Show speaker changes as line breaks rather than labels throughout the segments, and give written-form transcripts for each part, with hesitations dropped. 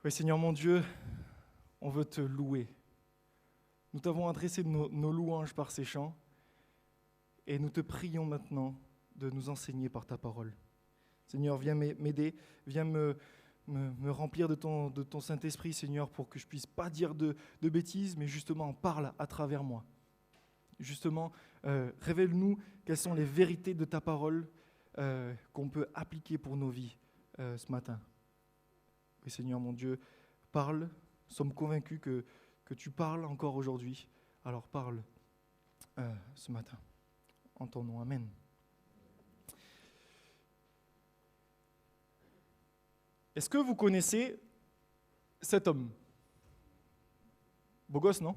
Oui, Seigneur mon Dieu, on veut te louer. Nous t'avons adressé nos louanges par ces chants et nous te prions maintenant de nous enseigner par ta parole. Seigneur, viens m'aider, viens me remplir de ton Saint-Esprit, Seigneur, pour que je puisse pas dire de bêtises, mais justement parle à travers moi. Justement, révèle-nous quelles sont les vérités de ta parole qu'on peut appliquer pour nos vies ce matin. Oui, Seigneur mon Dieu, parle. Nous sommes convaincus que tu parles encore aujourd'hui. Alors parle ce matin. En ton nom, amen. Est-ce que vous connaissez cet homme? Beau gosse, non?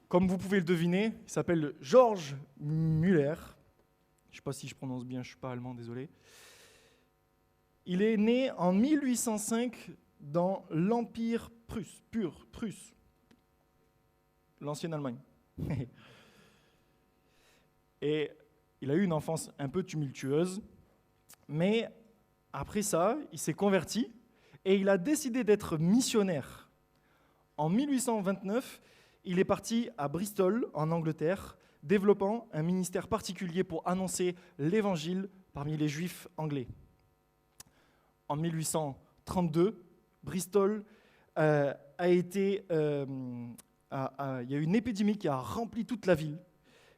Comme vous pouvez le deviner, il s'appelle George Müller. Je ne sais pas si je prononce bien, je ne suis pas allemand, désolé. Il est né en 1805 dans l'Empire Prusse, l'ancienne Allemagne. Et il a eu une enfance un peu tumultueuse, mais après ça, il s'est converti et il a décidé d'être missionnaire. En 1829, il est parti à Bristol, en Angleterre, développant un ministère particulier pour annoncer l'Évangile parmi les Juifs anglais. En 1832, Bristol il y a eu une épidémie qui a rempli toute la ville,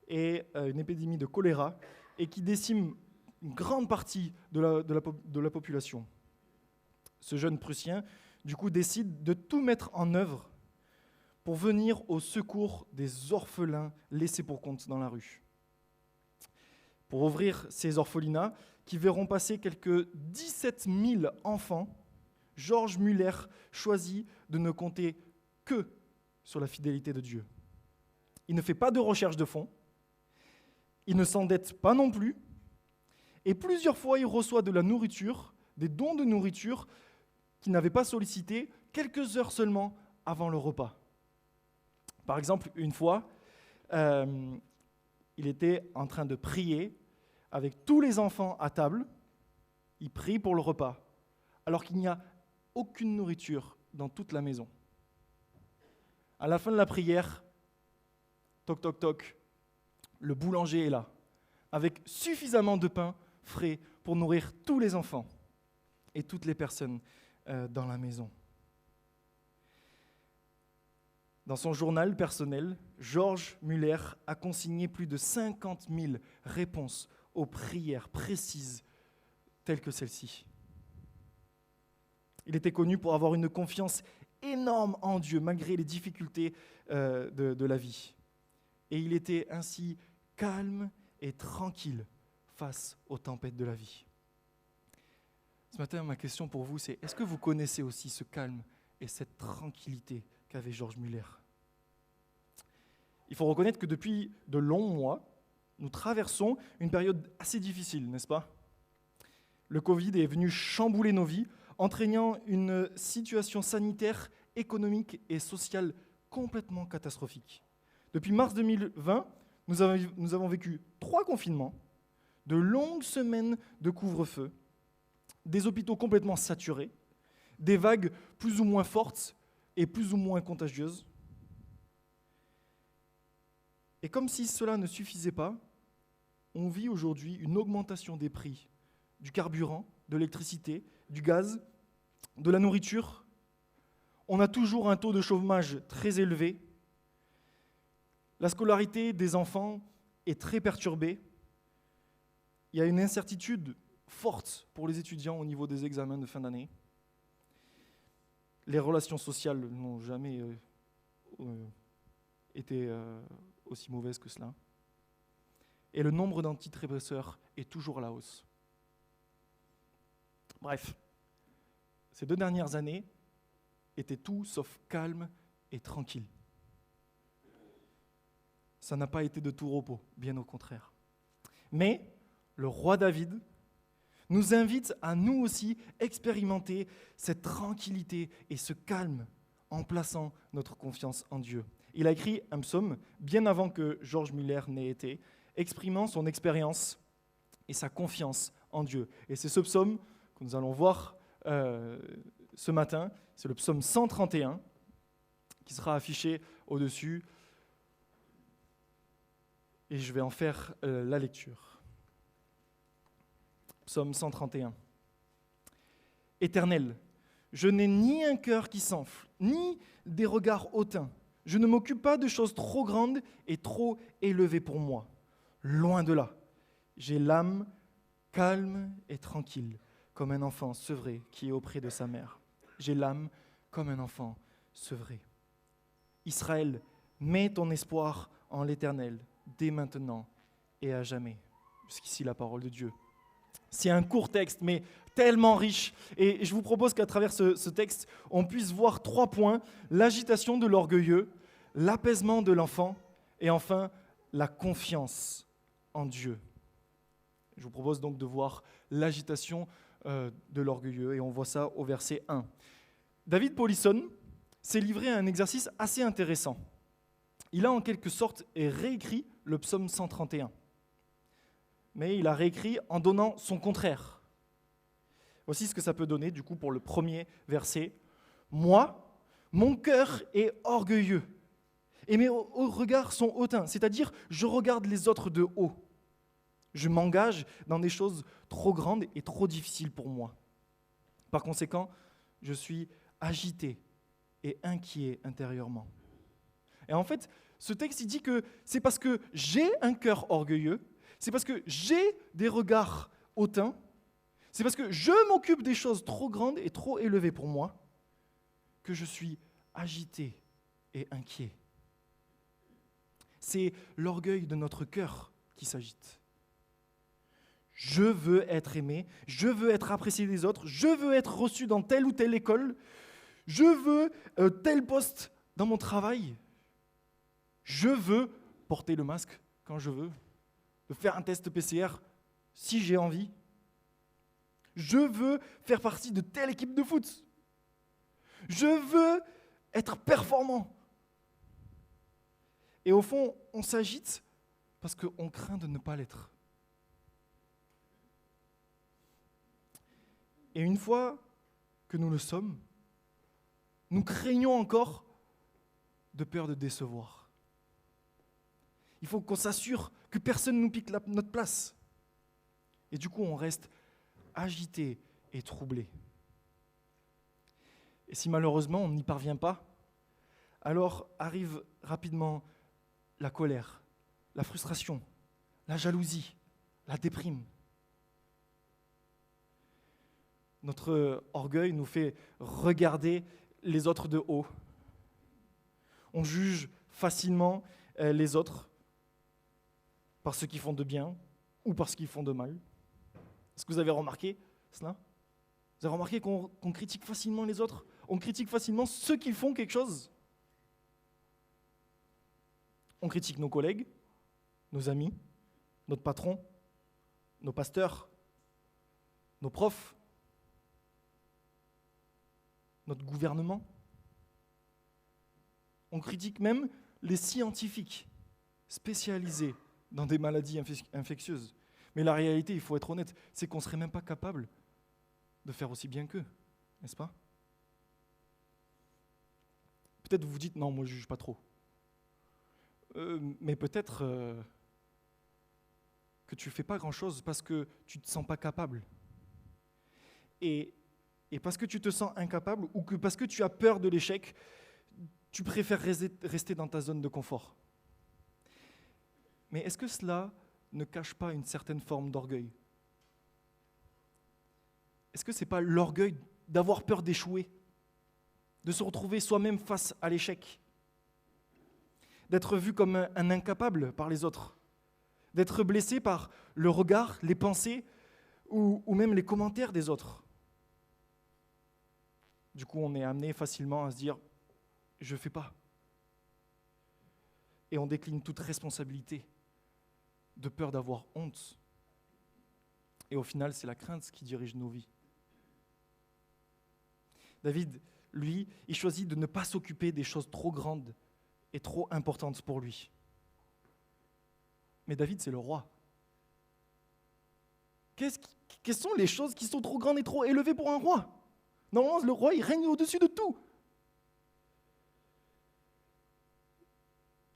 et une épidémie de choléra, et qui décime une grande partie de la population. Ce jeune Prussien, du coup, décide de tout mettre en œuvre pour venir au secours des orphelins laissés pour compte dans la rue. Pour ouvrir ces orphelinats, qui verront passer quelques 17 000 enfants, George Müller choisit de ne compter que sur la fidélité de Dieu. Il ne fait pas de recherche de fonds, il ne s'endette pas non plus, et plusieurs fois il reçoit de la nourriture, des dons de nourriture qu'il n'avait pas sollicités quelques heures seulement avant le repas. Par exemple, une fois, il était en train de prier avec tous les enfants à table. Il prie pour le repas, alors qu'il n'y a aucune nourriture dans toute la maison. À la fin de la prière, toc toc toc, le boulanger est là, avec suffisamment de pain frais pour nourrir tous les enfants et toutes les personnes dans la maison. Dans son journal personnel, George Müller a consigné plus de 50 000 réponses aux prières précises telles que celle-ci. Il était connu pour avoir une confiance énorme en Dieu, malgré les difficultés de la vie. Et il était ainsi calme et tranquille face aux tempêtes de la vie. Ce matin, ma question pour vous, c'est: est-ce que vous connaissez aussi ce calme et cette tranquillité qu'avait George Müller? Il faut reconnaître que depuis de longs mois, nous traversons une période assez difficile, n'est-ce pas? Le Covid est venu chambouler nos vies, entraînant une situation sanitaire, économique et sociale complètement catastrophique. Depuis mars 2020, nous avons vécu 3 confinements, de longues semaines de couvre-feu, des hôpitaux complètement saturés, des vagues plus ou moins fortes et plus ou moins contagieuses. Et comme si cela ne suffisait pas, on vit aujourd'hui une augmentation des prix du carburant, de l'électricité, du gaz, de la nourriture. On a toujours un taux de chômage très élevé. La scolarité des enfants est très perturbée. Il y a une incertitude forte pour les étudiants au niveau des examens de fin d'année. Les relations sociales n'ont jamais été aussi mauvaises que cela. Et le nombre d'antidépresseurs est toujours à la hausse. Bref, ces 2 dernières années étaient tout sauf calmes et tranquilles. Ça n'a pas été de tout repos, bien au contraire. Mais le roi David nous invite à nous aussi expérimenter cette tranquillité et ce calme en plaçant notre confiance en Dieu. Il a écrit un psaume bien avant que George Müller n'ait été, exprimant son expérience et sa confiance en Dieu. Et c'est ce psaume que que nous allons voir ce matin, c'est le psaume 131 qui sera affiché au-dessus. Et je vais en faire la lecture. Psaume 131. Éternel, je n'ai ni un cœur qui s'enfle, ni des regards hautains. Je ne m'occupe pas de choses trop grandes et trop élevées pour moi. Loin de là. J'ai l'âme calme et tranquille, comme un enfant sevré qui est auprès de sa mère. J'ai l'âme comme un enfant sevré. Israël, mets ton espoir en l'Éternel, dès maintenant et à jamais. Jusqu'ici la parole de Dieu. C'est un court texte, mais tellement riche. Et je vous propose qu'à travers ce texte, on puisse voir 3 points. L'agitation de l'orgueilleux, l'apaisement de l'enfant, et enfin, la confiance en Dieu. Je vous propose donc de voir l'agitation de l'orgueilleux, et on voit ça au verset 1. David Paulisson s'est livré à un exercice assez intéressant. Il a en quelque sorte réécrit le psaume 131. Mais il a réécrit en donnant son contraire. Voici ce que ça peut donner, du coup, pour le premier verset. « Moi, mon cœur est orgueilleux, et mes regards sont hautains, c'est-à-dire je regarde les autres de haut. Je m'engage dans des choses trop grandes et trop difficiles pour moi. Par conséquent, je suis agité et inquiet intérieurement. » Et en fait, ce texte, il dit que c'est parce que j'ai un cœur orgueilleux, c'est parce que j'ai des regards hautains, c'est parce que je m'occupe des choses trop grandes et trop élevées pour moi, que je suis agité et inquiet. C'est l'orgueil de notre cœur qui s'agite. Je veux être aimé, je veux être apprécié des autres, je veux être reçu dans telle ou telle école, je veux tel poste dans mon travail, je veux porter le masque quand je veux, de faire un test PCR si j'ai envie, je veux faire partie de telle équipe de foot, je veux être performant. Et au fond, on s'agite parce qu'on craint de ne pas l'être. Et une fois que nous le sommes, nous craignons encore de peur de décevoir. Il faut qu'on s'assure que personne ne nous pique notre place. Et du coup, on reste agité et troublé. Et si malheureusement on n'y parvient pas, alors arrive rapidement la colère, la frustration, la jalousie, la déprime. Notre orgueil nous fait regarder les autres de haut. On juge facilement les autres par ce qu'ils font de bien ou par ce qu'ils font de mal. Est-ce que vous avez remarqué cela ? Vous avez remarqué qu'on critique facilement les autres ? On critique facilement ceux qui font quelque chose ? On critique nos collègues, nos amis, notre patron, nos pasteurs, nos profs, notre gouvernement. On critique même les scientifiques spécialisés dans des maladies infectieuses. Mais la réalité, il faut être honnête, c'est qu'on ne serait même pas capable de faire aussi bien qu'eux, n'est-ce pas ? Peut-être vous vous dites, non, moi je ne juge pas trop. Mais peut-être que tu ne fais pas grand-chose parce que tu ne te sens pas capable. Et parce que tu te sens incapable ou que parce que tu as peur de l'échec, tu préfères rester dans ta zone de confort. Mais est-ce que cela ne cache pas une certaine forme d'orgueil ? Est-ce que ce n'est pas l'orgueil d'avoir peur d'échouer, de se retrouver soi-même face à l'échec, d'être vu comme un incapable par les autres, d'être blessé par le regard, les pensées ou même les commentaires des autres ? Du coup, on est amené facilement à se dire « je ne fais pas ». Et on décline toute responsabilité de peur d'avoir honte. Et au final, c'est la crainte qui dirige nos vies. David, lui, il choisit de ne pas s'occuper des choses trop grandes et trop importantes pour lui. Mais David, c'est le roi. Quelles sont les choses qui sont trop grandes et trop élevées pour un roi? Normalement, le roi, il règne au-dessus de tout.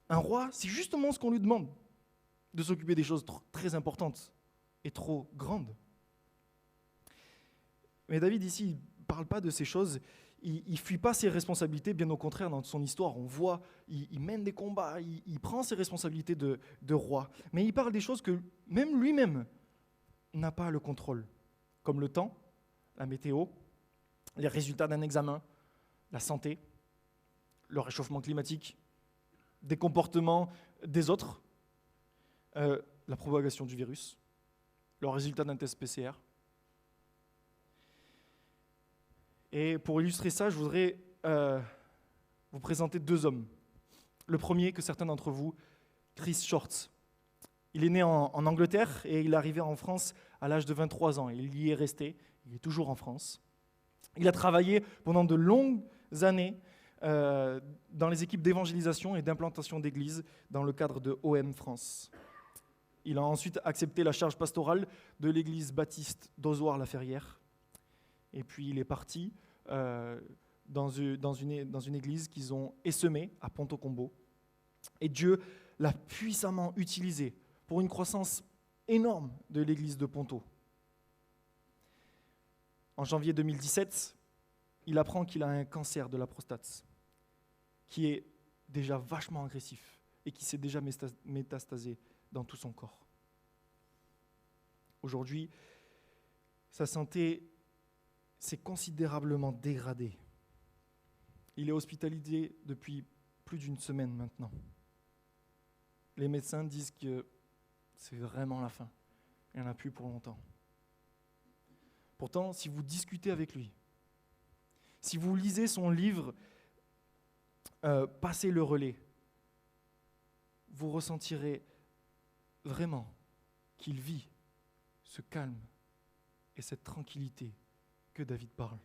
Un roi, c'est justement ce qu'on lui demande, de s'occuper des choses très importantes et trop grandes. Mais David, ici, il ne parle pas de ces choses, il ne fuit pas ses responsabilités, bien au contraire, dans son histoire, on voit, il mène des combats, il prend ses responsabilités de roi. Mais il parle des choses que même lui-même n'a pas le contrôle, comme le temps, la météo, les résultats d'un examen, la santé, le réchauffement climatique, des comportements des autres, la propagation du virus, le résultat d'un test PCR. Et pour illustrer ça, je voudrais vous présenter 2 hommes. Le premier, que certains d'entre vous, Chris Shorts. Il est né en Angleterre et il est arrivé en France à l'âge de 23 ans. Il y est resté, il est toujours en France. Il a travaillé pendant de longues années dans les équipes d'évangélisation et d'implantation d'églises dans le cadre de OM France. Il a ensuite accepté la charge pastorale de l'église baptiste d'Ozoir-la-Ferrière. Et puis il est parti dans une église qu'ils ont essemée à Ponto-Combo. Et Dieu l'a puissamment utilisé pour une croissance énorme de l'église de Ponto. En janvier 2017, il apprend qu'il a un cancer de la prostate, qui est déjà vachement agressif et qui s'est déjà métastasé dans tout son corps. Aujourd'hui, sa santé s'est considérablement dégradée. Il est hospitalisé depuis plus d'1 semaine maintenant. Les médecins disent que c'est vraiment la fin. Il n'y en a plus pour longtemps. Pourtant, si vous discutez avec lui, si vous lisez son livre « Passez le relais », vous ressentirez vraiment qu'il vit ce calme et cette tranquillité que David parle.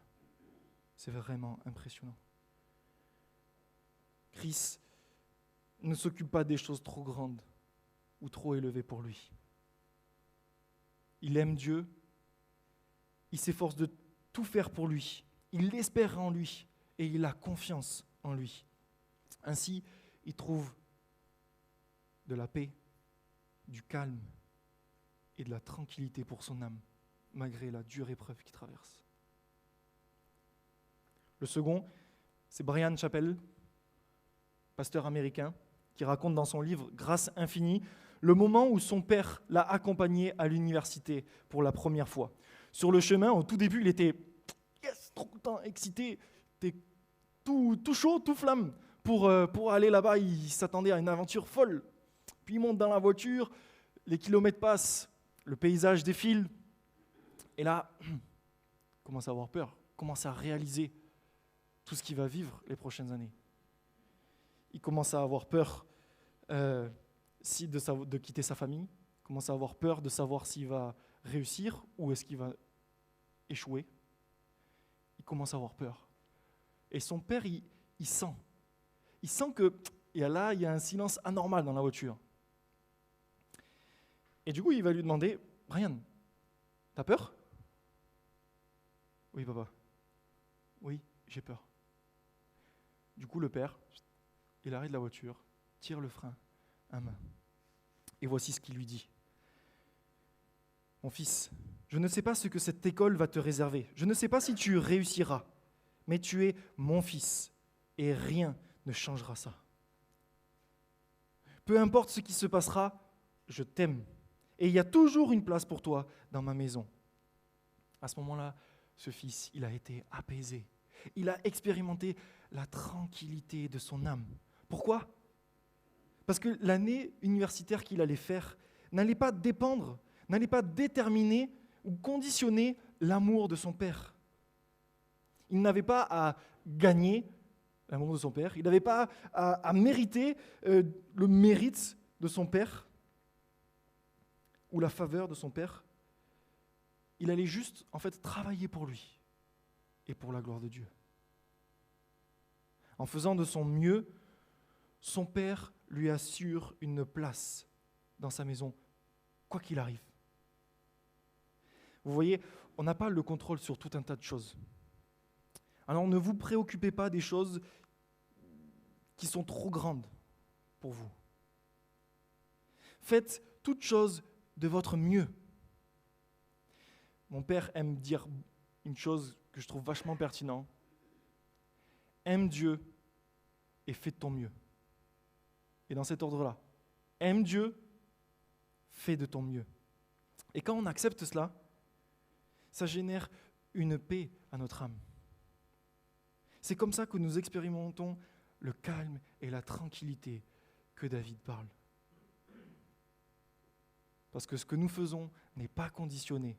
C'est vraiment impressionnant. Chris ne s'occupe pas des choses trop grandes ou trop élevées pour lui. Il aime Dieu, il s'efforce de tout faire pour lui, il espère en lui et il a confiance en lui. Ainsi, il trouve de la paix, du calme et de la tranquillité pour son âme, malgré la dure épreuve qu'il traverse. Le second, c'est Bryan Chapell, pasteur américain, qui raconte dans son livre « Grâce infinie » le moment où son père l'a accompagné à l'université pour la première fois. Sur le chemin, au tout début, il était trop content, excité, il était tout chaud, tout flamme pour aller là-bas. Il s'attendait à une aventure folle. Puis il monte dans la voiture, les kilomètres passent, le paysage défile. Et là, il commence à avoir peur, il commence à réaliser tout ce qu'il va vivre les prochaines années. Il commence à avoir peur de quitter sa famille, il commence à avoir peur de savoir s'il va réussir ou est-ce qu'il va échouer. Il commence à avoir peur. Et son père, il sent que il y a un silence anormal dans la voiture. Et du coup, il va lui demander, « Bryan, t'as peur ?»« Oui, papa. Oui, j'ai peur. » Du coup, le père, il arrête la voiture, tire le frein à main. Et voici ce qu'il lui dit. « Mon fils, je ne sais pas ce que cette école va te réserver. Je ne sais pas si tu réussiras. Mais tu es mon fils et rien ne changera ça. Peu importe ce qui se passera, je t'aime. Et il y a toujours une place pour toi dans ma maison. » À ce moment-là, ce fils, il a été apaisé. Il a expérimenté la tranquillité de son âme. Pourquoi ? Parce que l'année universitaire qu'il allait faire n'allait pas dépendre, n'allait pas déterminer ou conditionner l'amour de son père. Il n'avait pas à gagner l'amour de son père, il n'avait pas à mériter le mérite de son père ou la faveur de son père. Il allait juste, en fait, travailler pour lui et pour la gloire de Dieu. En faisant de son mieux, son père lui assure une place dans sa maison, quoi qu'il arrive. Vous voyez, on n'a pas le contrôle sur tout un tas de choses. Alors ne vous préoccupez pas des choses qui sont trop grandes pour vous. Faites toutes choses de votre mieux. Mon père aime dire une chose que je trouve vachement pertinente. Aime Dieu et fais de ton mieux. Et dans cet ordre-là, aime Dieu, fais de ton mieux. Et quand on accepte cela, ça génère une paix à notre âme. C'est comme ça que nous expérimentons le calme et la tranquillité que David parle. Parce que ce que nous faisons n'est pas conditionné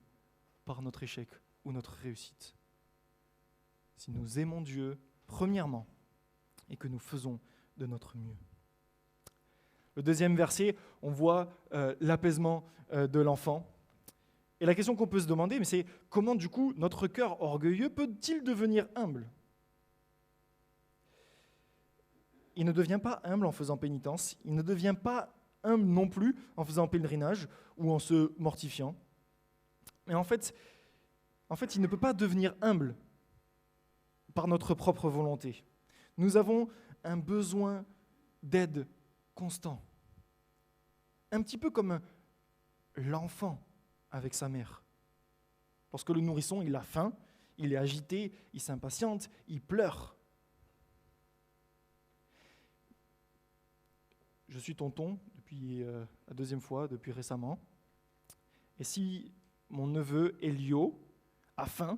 par notre échec ou notre réussite. Si nous aimons Dieu, premièrement, et que nous faisons de notre mieux. Le deuxième verset, on voit l'apaisement de l'enfant. Et la question qu'on peut se demander, mais c'est comment du coup notre cœur orgueilleux peut-il devenir humble ? Il ne devient pas humble en faisant pénitence, il ne devient pas humble non plus en faisant pèlerinage ou en se mortifiant. Mais en fait, il ne peut pas devenir humble par notre propre volonté. Nous avons un besoin d'aide constant. Un petit peu comme l'enfant avec sa mère. Parce que le nourrisson, il a faim, il est agité, il s'impatiente, il pleure. Je suis tonton depuis la deuxième fois, depuis récemment. Et si mon neveu Elio a faim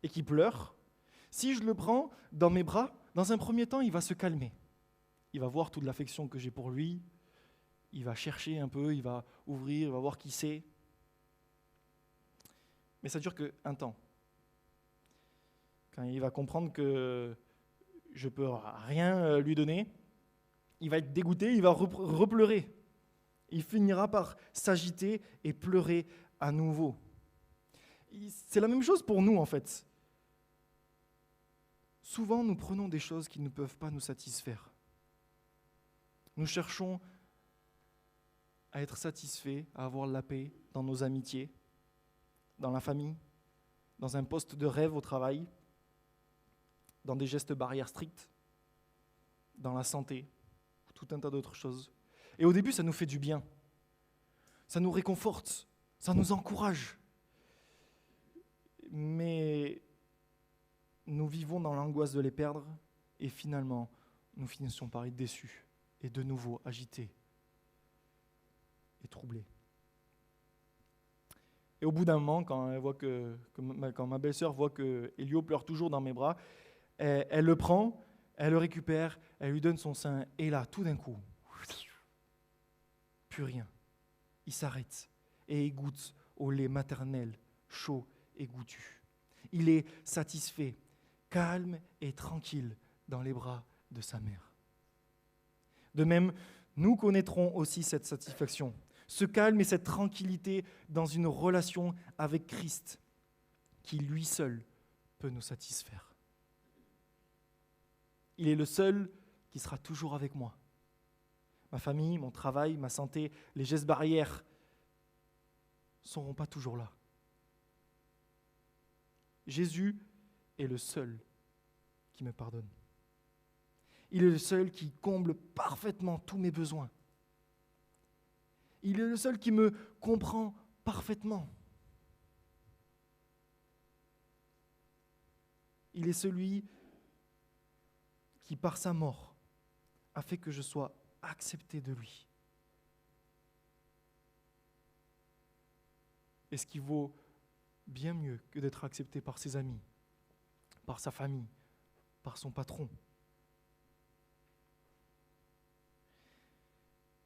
et qu'il pleure, si je le prends dans mes bras, dans un premier temps, il va se calmer. Il va voir toute l'affection que j'ai pour lui. Il va chercher un peu, il va ouvrir, il va voir qui c'est. Mais ça dure qu'un temps. Quand il va comprendre que je ne peux rien lui donner, il va être dégoûté, il va repleurer. Il finira par s'agiter et pleurer à nouveau. C'est la même chose pour nous, en fait. Souvent, nous prenons des choses qui ne peuvent pas nous satisfaire. Nous cherchons à être satisfaits, à avoir la paix dans nos amitiés, dans la famille, dans un poste de rêve au travail, dans des gestes barrières stricts, dans la santé, tout un tas d'autres choses. Et au début, ça nous fait du bien. Ça nous réconforte, ça nous encourage. Mais nous vivons dans l'angoisse de les perdre et finalement, nous finissons par être déçus et de nouveau agités et troublés. Et au bout d'un moment, quand ma belle-sœur voit que Elio pleure toujours dans mes bras, elle le prend, elle le récupère, elle lui donne son sein, et là, tout d'un coup, plus rien. Il s'arrête et il goûte au lait maternel, chaud et goûtu. Il est satisfait, calme et tranquille dans les bras de sa mère. De même, nous connaîtrons aussi cette satisfaction, ce calme et cette tranquillité dans une relation avec Christ, qui lui seul peut nous satisfaire. Il est le seul qui sera toujours avec moi. Ma famille, mon travail, ma santé, les gestes barrières ne seront pas toujours là. Jésus est le seul qui me pardonne. Il est le seul qui comble parfaitement tous mes besoins. Il est le seul qui me comprend parfaitement. Il est celui qui, par sa mort, a fait que je sois accepté de lui. Et ce qui vaut bien mieux que d'être accepté par ses amis, par sa famille, par son patron.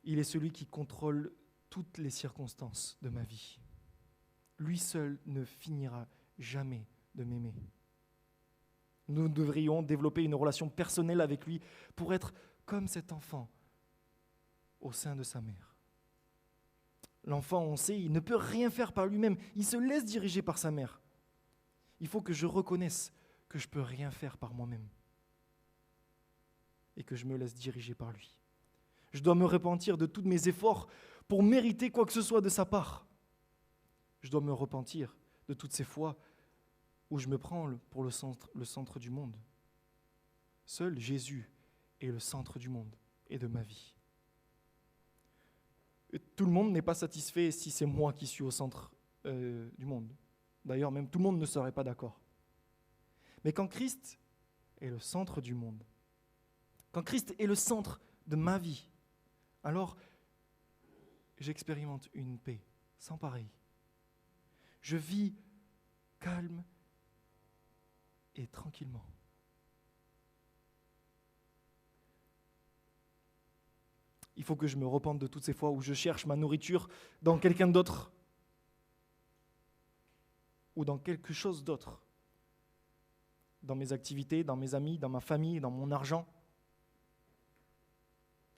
Il est celui qui contrôle toutes les circonstances de ma vie. Lui seul ne finira jamais de m'aimer. Nous devrions développer une relation personnelle avec lui pour être comme cet enfant au sein de sa mère. L'enfant, on sait, il ne peut rien faire par lui-même. Il se laisse diriger par sa mère. Il faut que je reconnaisse que je ne peux rien faire par moi-même et que je me laisse diriger par lui. Je dois me repentir de tous mes efforts pour mériter quoi que ce soit de sa part. Je dois me repentir de toutes ces fois où je me prends pour le centre du monde. Seul Jésus est le centre du monde et de ma vie. Et tout le monde n'est pas satisfait si c'est moi qui suis au centre du monde. D'ailleurs, même tout le monde ne serait pas d'accord. Mais quand Christ est le centre du monde, quand Christ est le centre de ma vie, alors j'expérimente une paix sans pareil. Je vis calme et tranquillement. Il faut que je me repente de toutes ces fois où je cherche ma nourriture dans quelqu'un d'autre ou dans quelque chose d'autre, dans mes activités, dans mes amis, dans ma famille, dans mon argent,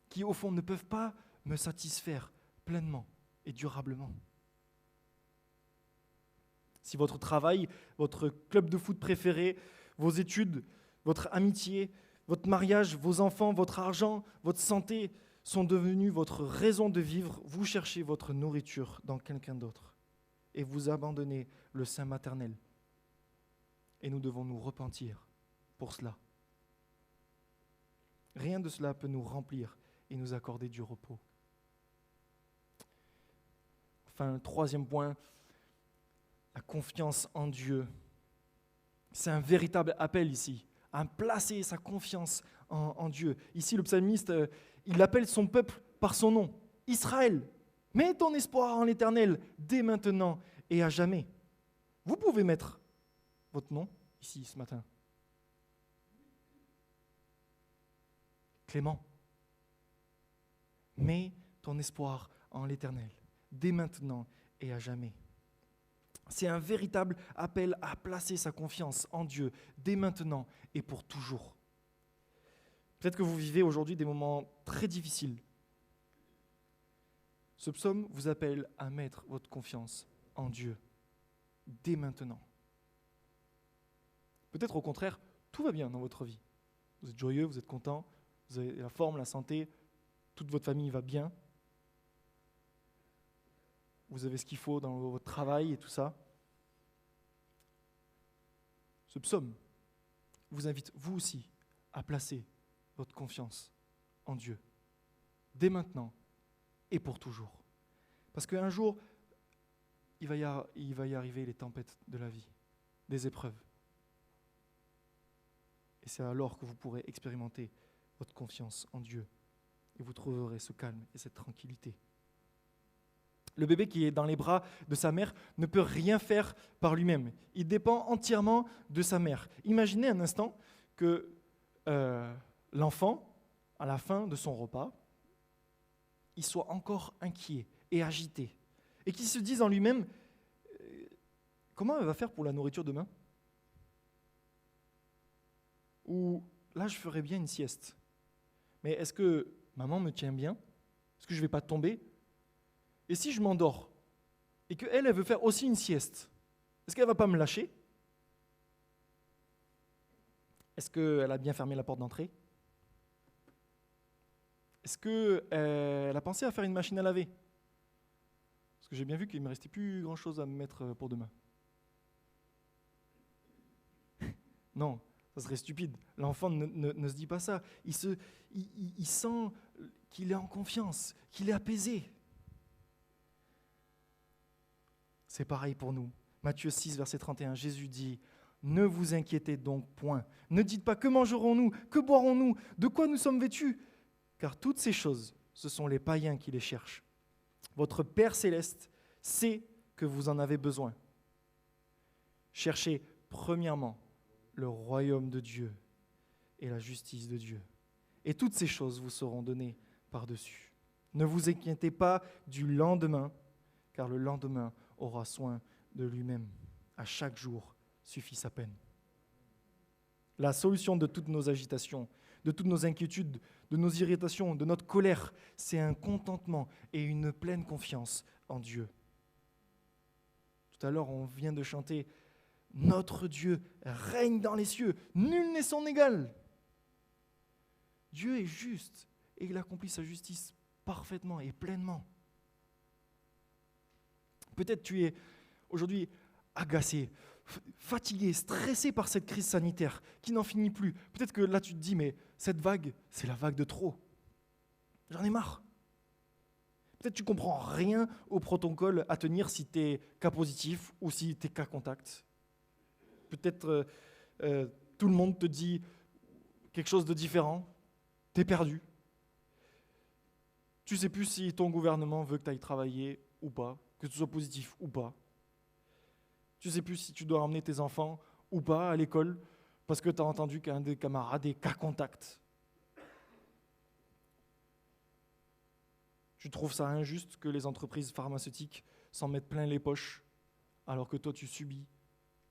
qui au fond ne peuvent pas me satisfaire pleinement et durablement. Si votre travail, votre club de foot préféré, vos études, votre amitié, votre mariage, vos enfants, votre argent, votre santé sont devenus votre raison de vivre, vous cherchez votre nourriture dans quelqu'un d'autre et vous abandonnez le sein maternel. Et nous devons nous repentir pour cela. Rien de cela peut nous remplir et nous accorder du repos. Enfin, le troisième point, la confiance en Dieu. C'est un véritable appel ici, à placer sa confiance en Dieu. Ici, le psalmiste, il appelle son peuple par son nom, Israël. Mets ton espoir en l'Éternel dès maintenant et à jamais. Vous pouvez mettre votre nom ici ce matin. Clément. Mets ton espoir en l'Éternel dès maintenant et à jamais. C'est un véritable appel à placer sa confiance en Dieu dès maintenant et pour toujours. Peut-être que vous vivez aujourd'hui des moments très difficiles. Ce psaume vous appelle à mettre votre confiance en Dieu dès maintenant. Peut-être au contraire, tout va bien dans votre vie. Vous êtes joyeux, vous êtes content, vous avez la forme, la santé, toute votre famille va bien. Vous avez ce qu'il faut dans votre travail et tout ça. Ce psaume vous invite, vous aussi, à placer votre confiance en Dieu, dès maintenant et pour toujours. Parce qu'un jour, il va y arriver les tempêtes de la vie, des épreuves. Et c'est alors que vous pourrez expérimenter votre confiance en Dieu et vous trouverez ce calme et cette tranquillité. Le bébé qui est dans les bras de sa mère ne peut rien faire par lui-même. Il dépend entièrement de sa mère. Imaginez un instant que l'enfant, à la fin de son repas, il soit encore inquiet et agité. Et qu'il se dise en lui-même, comment elle va faire pour la nourriture demain ? Ou là, je ferais bien une sieste. Mais est-ce que maman me tient bien ? Est-ce que je ne vais pas tomber ? Et si je m'endors et qu'elle, elle veut faire aussi une sieste, est-ce qu'elle ne va pas me lâcher ? Est-ce qu'elle a bien fermé la porte d'entrée ? Est-ce qu'elle a pensé à faire une machine à laver ? Parce que j'ai bien vu qu'il ne me restait plus grand-chose à me mettre pour demain. Non, ça serait stupide. L'enfant ne se dit pas ça. Il sent qu'il est en confiance, qu'il est apaisé. C'est pareil pour nous. Matthieu 6, verset 31, Jésus dit « Ne vous inquiétez donc point. Ne dites pas que mangerons-nous, que boirons-nous, de quoi nous sommes vêtus, car toutes ces choses, ce sont les païens qui les cherchent. Votre Père céleste sait que vous en avez besoin. Cherchez premièrement le royaume de Dieu et la justice de Dieu. Et toutes ces choses vous seront données par-dessus. Ne vous inquiétez pas du lendemain, car le lendemain aura soin de lui-même. À chaque jour suffit sa peine. » La solution de toutes nos agitations, de toutes nos inquiétudes, de nos irritations, de notre colère, c'est un contentement et une pleine confiance en Dieu. Tout à l'heure, on vient de chanter « Notre Dieu règne dans les cieux, nul n'est son égal ». Dieu est juste et il accomplit sa justice parfaitement et pleinement. Peut-être tu es aujourd'hui agacé, fatigué, stressé par cette crise sanitaire qui n'en finit plus. Peut-être que là tu te dis, mais cette vague, c'est la vague de trop. J'en ai marre. Peut-être que tu ne comprends rien au protocole à tenir si tu es cas positif ou si tu es cas contact. Peut-être tout le monde te dit quelque chose de différent. Tu es perdu. Tu ne sais plus si ton gouvernement veut que tu ailles travailler ou pas, que tu sois positif ou pas. Tu ne sais plus si tu dois emmener tes enfants ou pas à l'école parce que tu as entendu qu'un des camarades est cas contact. Tu trouves ça injuste que les entreprises pharmaceutiques s'en mettent plein les poches alors que toi tu subis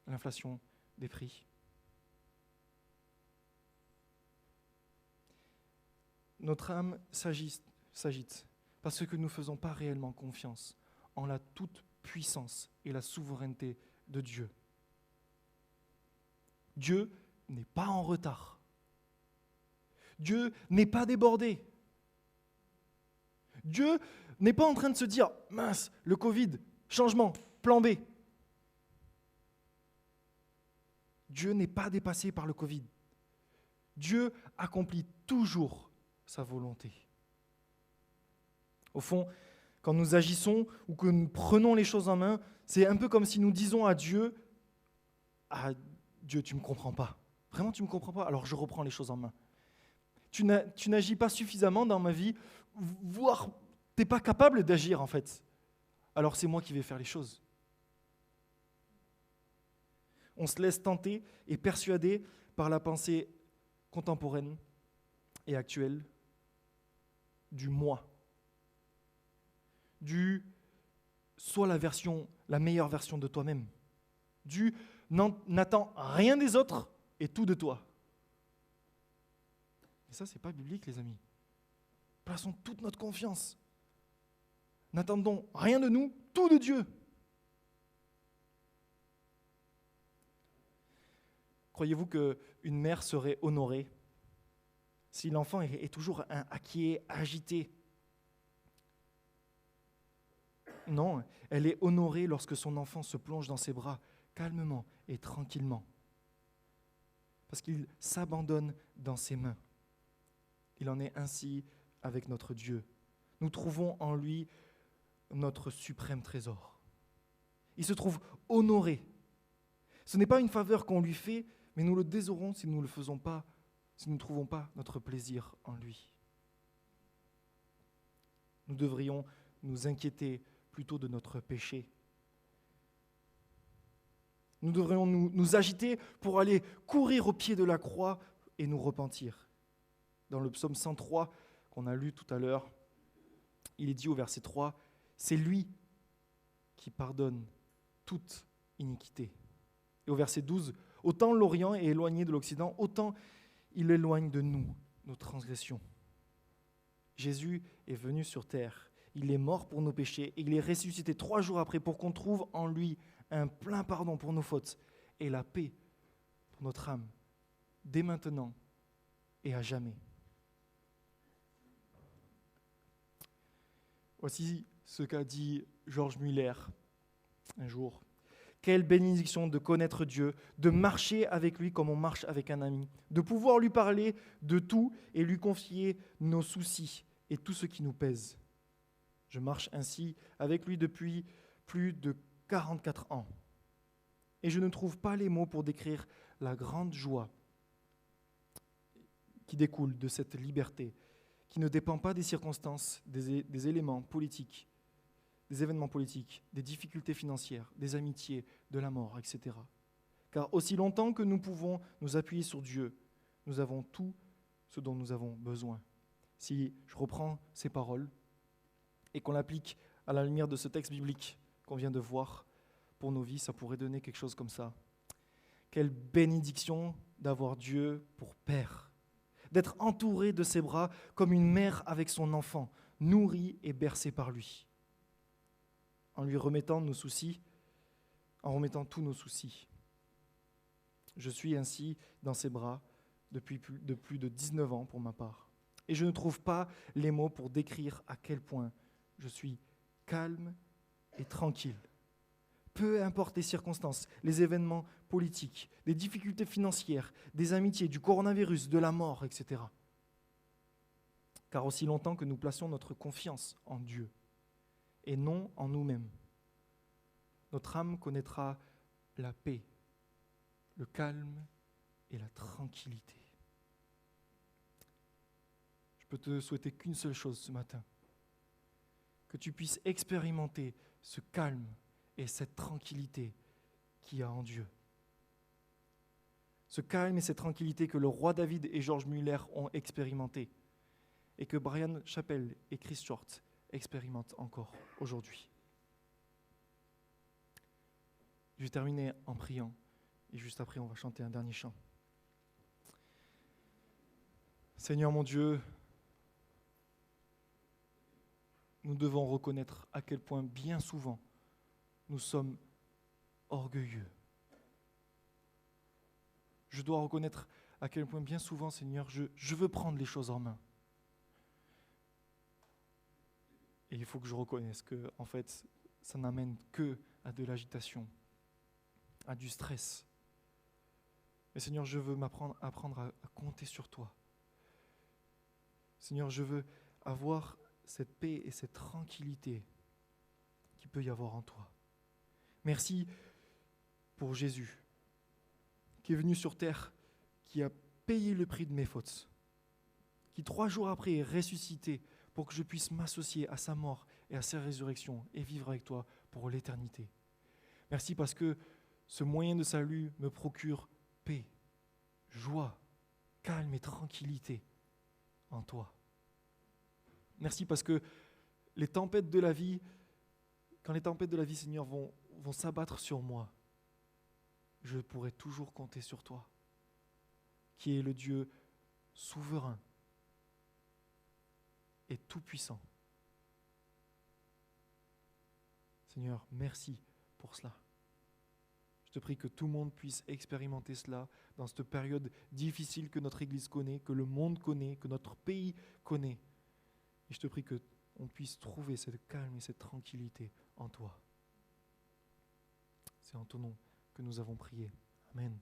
l'inflation des prix. Notre âme s'agite parce que nous ne faisons pas réellement confiance en la toute-puissance et la souveraineté de Dieu. Dieu n'est pas en retard. Dieu n'est pas débordé. Dieu n'est pas en train de se dire « mince, le Covid, changement, plan B ». Dieu n'est pas dépassé par le Covid. Dieu accomplit toujours sa volonté. Au fond, quand nous agissons ou que nous prenons les choses en main, c'est un peu comme si nous disons à Dieu « Ah, Dieu, tu ne me comprends pas. Vraiment, tu ne me comprends pas, alors je reprends les choses en main. Tu n'agis pas suffisamment dans ma vie, voire tu n'es pas capable d'agir en fait. Alors c'est moi qui vais faire les choses. » On se laisse tenter et persuader par la pensée contemporaine et actuelle du moi. Du sois la meilleure version de toi-même. Du n'attends rien des autres et tout de toi. Et ça, c'est pas biblique, les amis. Plaçons toute notre confiance. N'attendons rien de nous, tout de Dieu. Croyez-vous qu'une mère serait honorée si l'enfant est toujours inquiet, agité? Non, elle est honorée lorsque son enfant se plonge dans ses bras calmement et tranquillement, parce qu'il s'abandonne dans ses mains. Il en est ainsi avec notre Dieu. Nous trouvons en lui notre suprême trésor. Il se trouve honoré. Ce n'est pas une faveur qu'on lui fait, mais nous le déshonorons si nous ne faisons pas, si nous ne trouvons pas notre plaisir en lui. Nous devrions nous inquiéter plutôt de notre péché. Nous devrions nous agiter pour aller courir au pied de la croix et nous repentir. Dans le psaume 103 qu'on a lu tout à l'heure, il est dit au verset 3, « C'est lui qui pardonne toute iniquité. » Et au verset 12, « Autant l'Orient est éloigné de l'Occident, autant il éloigne de nous nos transgressions. » Jésus est venu sur terre, il est mort pour nos péchés et il est ressuscité 3 jours après pour qu'on trouve en lui un plein pardon pour nos fautes et la paix pour notre âme, dès maintenant et à jamais. Voici ce qu'a dit George Muller un jour. Quelle bénédiction de connaître Dieu, de marcher avec lui comme on marche avec un ami, de pouvoir lui parler de tout et lui confier nos soucis et tout ce qui nous pèse. Je marche ainsi avec lui depuis plus de 44 ans. Et je ne trouve pas les mots pour décrire la grande joie qui découle de cette liberté, qui ne dépend pas des circonstances, des éléments politiques, des événements politiques, des difficultés financières, des amitiés, de la mort, etc. Car aussi longtemps que nous pouvons nous appuyer sur Dieu, nous avons tout ce dont nous avons besoin. Si je reprends ces paroles et qu'on l'applique à la lumière de ce texte biblique qu'on vient de voir pour nos vies, ça pourrait donner quelque chose comme ça. Quelle bénédiction d'avoir Dieu pour Père, d'être entouré de ses bras comme une mère avec son enfant, nourri et bercé par lui. En lui remettant nos soucis, en remettant tous nos soucis. Je suis ainsi dans ses bras depuis plus de 19 ans pour ma part. Et je ne trouve pas les mots pour décrire à quel point je suis calme et tranquille, peu importe les circonstances, les événements politiques, des difficultés financières, des amitiés, du coronavirus, de la mort, etc. Car aussi longtemps que nous placions notre confiance en Dieu et non en nous-mêmes, notre âme connaîtra la paix, le calme et la tranquillité. Je peux te souhaiter qu'une seule chose ce matin, que tu puisses expérimenter ce calme et cette tranquillité qu'il y a en Dieu. Ce calme et cette tranquillité que le roi David et George Muller ont expérimenté et que Brian Chappell et Chris Short expérimentent encore aujourd'hui. Je vais terminer en priant et juste après on va chanter un dernier chant. Seigneur mon Dieu, nous devons reconnaître à quel point bien souvent nous sommes orgueilleux. Je dois reconnaître à quel point bien souvent, Seigneur, je veux prendre les choses en main. Et il faut que je reconnaisse que, en fait, ça n'amène que à de l'agitation, à du stress. Mais Seigneur, je veux apprendre à compter sur toi. Seigneur, je veux avoir cette paix et cette tranquillité qu'il peut y avoir en toi. Merci pour Jésus, qui est venu sur terre, qui a payé le prix de mes fautes, qui 3 jours après est ressuscité pour que je puisse m'associer à sa mort et à sa résurrection et vivre avec toi pour l'éternité. Merci parce que ce moyen de salut me procure paix, joie, calme et tranquillité en toi. Merci parce que les tempêtes de la vie, quand les tempêtes de la vie, Seigneur, vont s'abattre sur moi, je pourrai toujours compter sur toi, qui est le Dieu souverain et tout-puissant. Seigneur, merci pour cela. Je te prie que tout le monde puisse expérimenter cela dans cette période difficile que notre Église connaît, que le monde connaît, que notre pays connaît. Et je te prie qu'on puisse trouver cette calme et cette tranquillité en toi. C'est en ton nom que nous avons prié. Amen.